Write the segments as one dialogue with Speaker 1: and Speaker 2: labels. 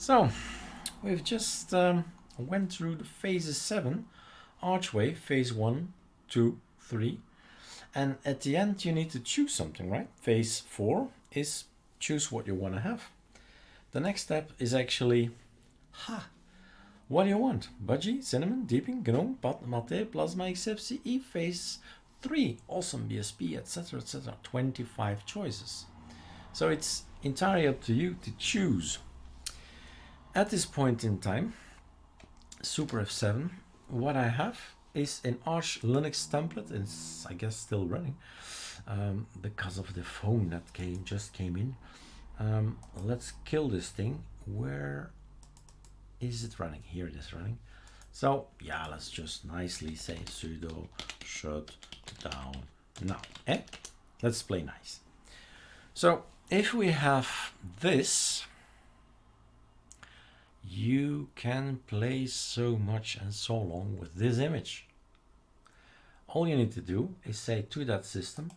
Speaker 1: So we've just went through the phases 7, archway, phase 1, 2, 3. And at the end, you need to choose something, right? Phase 4 is choose what you want to have. The next step is actually, what do you want? Budgie, cinnamon, deeping, gnome, pat, mate, plasma, xfce, phase 3, awesome, BSP, etc., etc. 25 choices. So it's entirely up to you to choose. At this point in time, Super F7, what I have is an ArcoLinux template. It's, I guess, still running because of the phone that just came in. Let's kill this thing. Where is it running? Here it is running. So yeah, let's just nicely say sudo shut down now. Let's play nice. So if we have this, you can play so much and so long with this image. All you need to do is say to that system,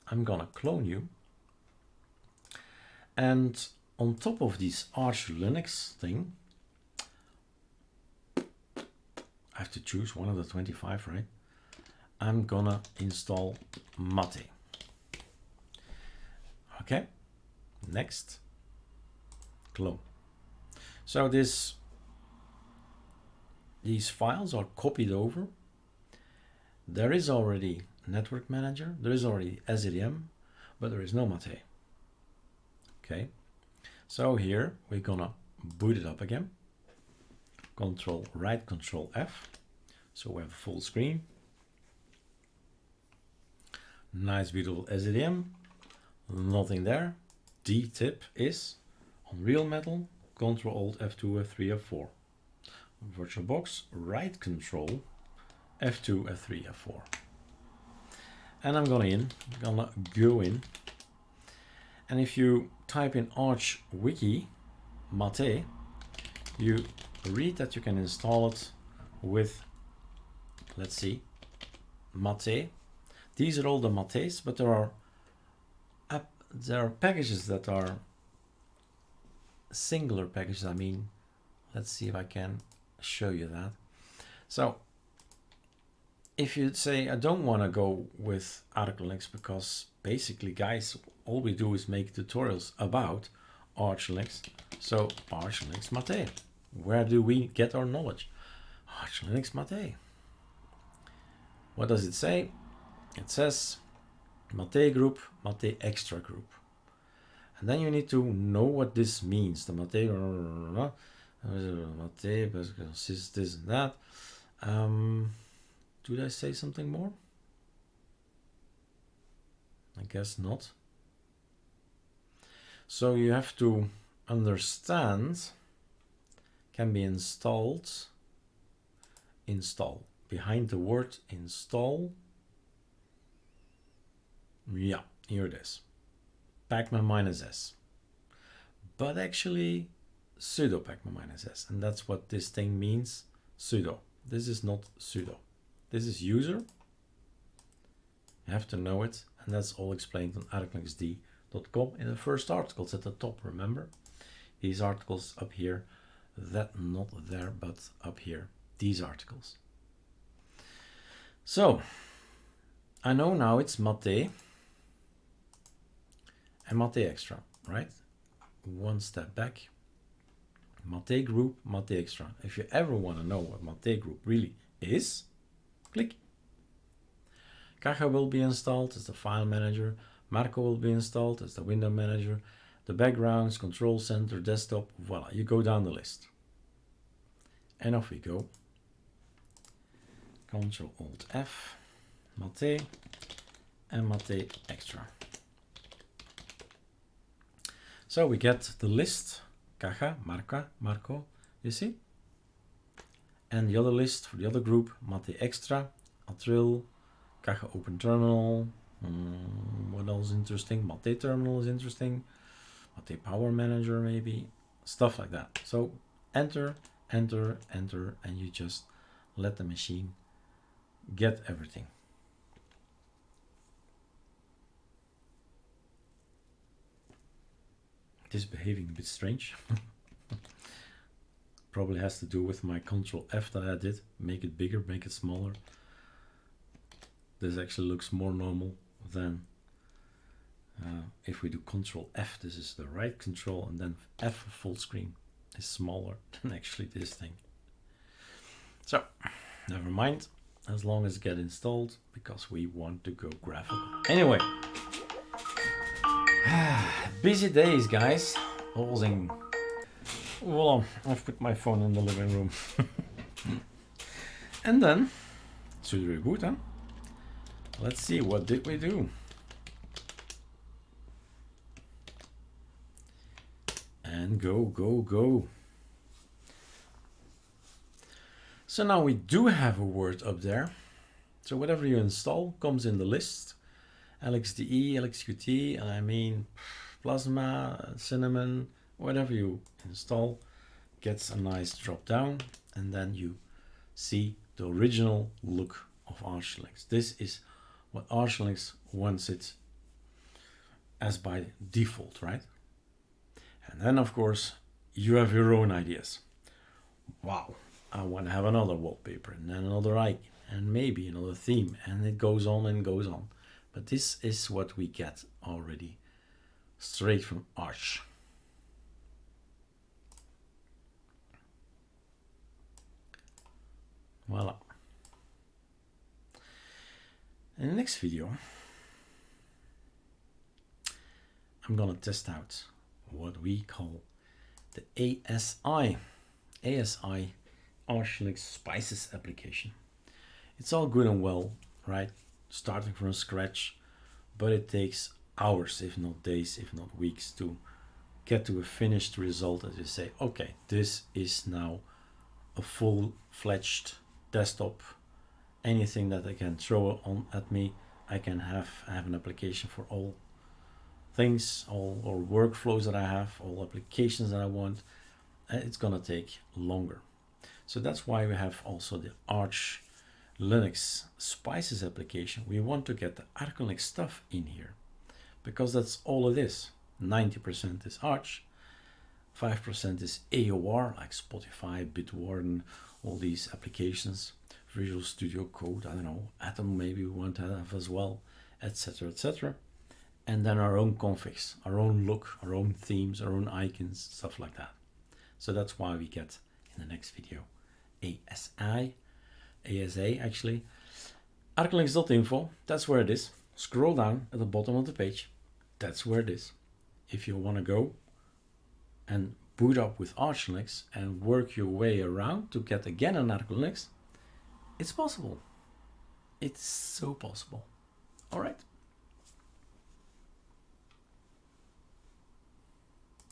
Speaker 1: I'm gonna clone you, and on top of this ArcoLinux thing, I have to choose one of the 25, right? I'm gonna install mate. Okay, next, clone. So these files are copied over. There is already network manager, there is already Sddm, but there is no mate. Okay, so here we're gonna boot it up again. Control right, Control F. So we have a full screen. Nice, beautiful Sddm. Nothing there. D tip is on real metal. Control Alt F2, F3, F4. VirtualBox, right Control F2, F3, F4. And I'm gonna go in. And if you type in archwiki mate, you read that you can install it with, let's see, mate. These are all the mates, but there are packages that are singular packages. I mean, let's see if I can show you that. So if you say, I don't want to go with ArcoLinux because basically, guys, all we do is make tutorials about ArcoLinux. So ArcoLinux mate, where do we get our knowledge? ArcoLinux mate. What does it say? It says mate group, mate extra group. And then you need to know what this means. The mate, consists this and that. Did I say something more? I guess not. So you have to understand, can be installed, install. Behind the word install, yeah, here it is. Pacman -s. But actually sudo pacman -s. And that's what this thing means, sudo. This is not sudo. This is user. You have to know it. And that's all explained on arcolinuxd.com in the first articles at the top, remember? These articles up here, that not there, but up here, these articles. So, I know now it's mate and mate extra, right? One step back. Mate group, mate extra. If you ever want to know what mate group really is, click. Caja will be installed as the file manager. Marco will be installed as the window manager. The backgrounds, control center, desktop, voila, you go down the list. And off we go. Control Alt F, mate and mate extra. So we get the list, Caja, Marco, you see? And the other list for the other group, mate extra, Atril, Caja open terminal, what else is interesting? Mate terminal is interesting, mate power manager maybe, stuff like that. So enter, enter, enter, and you just let the machine get everything. It is behaving a bit strange. Probably has to do with my Control F that I did. Make it bigger, make it smaller. This actually looks more normal than if we do Control F. This is the right control, and then F full screen is smaller than actually this thing. So never mind, as long as it gets installed, because we want to go graphical. Anyway, busy days, guys. Well, I've put my phone in the living room. And then, should we reboot, huh? Let's see, what did we do? And go, go, go. So now we do have a word up there. So whatever you install comes in the list. LXDE, LXQT, and I mean Plasma, Cinnamon, whatever you install gets a nice drop down, and then you see the original look of ArcoLinux. This is what ArcoLinux wants it as by default, right? And then of course you have your own ideas. Wow, I want to have another wallpaper and then another icon and maybe another theme, and it goes on and goes on. But this is what we get already straight from Arch. Voila. In the next video, I'm gonna test out what we call the ASI ArcoLinux Spices application. It's all good and well, right? Starting from scratch, but it takes hours, if not days, if not weeks, to get to a finished result as you say, okay, this is now a full-fledged desktop. Anything that I can throw on at me, I can have an application for all things, all workflows that I have, all applications that I want. It's gonna take longer. So that's why we have also the ArcoLinux Spices application. We want to get the ArcoLinux stuff in here, because that's all it is. 90% is Arch, 5% is AOR, like Spotify, Bitwarden, all these applications, Visual Studio Code, I don't know, Atom maybe we want to have as well, etc., etc. And then our own configs, our own look, our own themes, our own icons, stuff like that. So that's why we get in the next video ASA actually, ArcoLinux.info, that's where it is. Scroll down at the bottom of the page, that's where it is. If you want to go and boot up with ArcoLinux and work your way around to get again an ArcoLinux, it's possible. It's so possible. All right.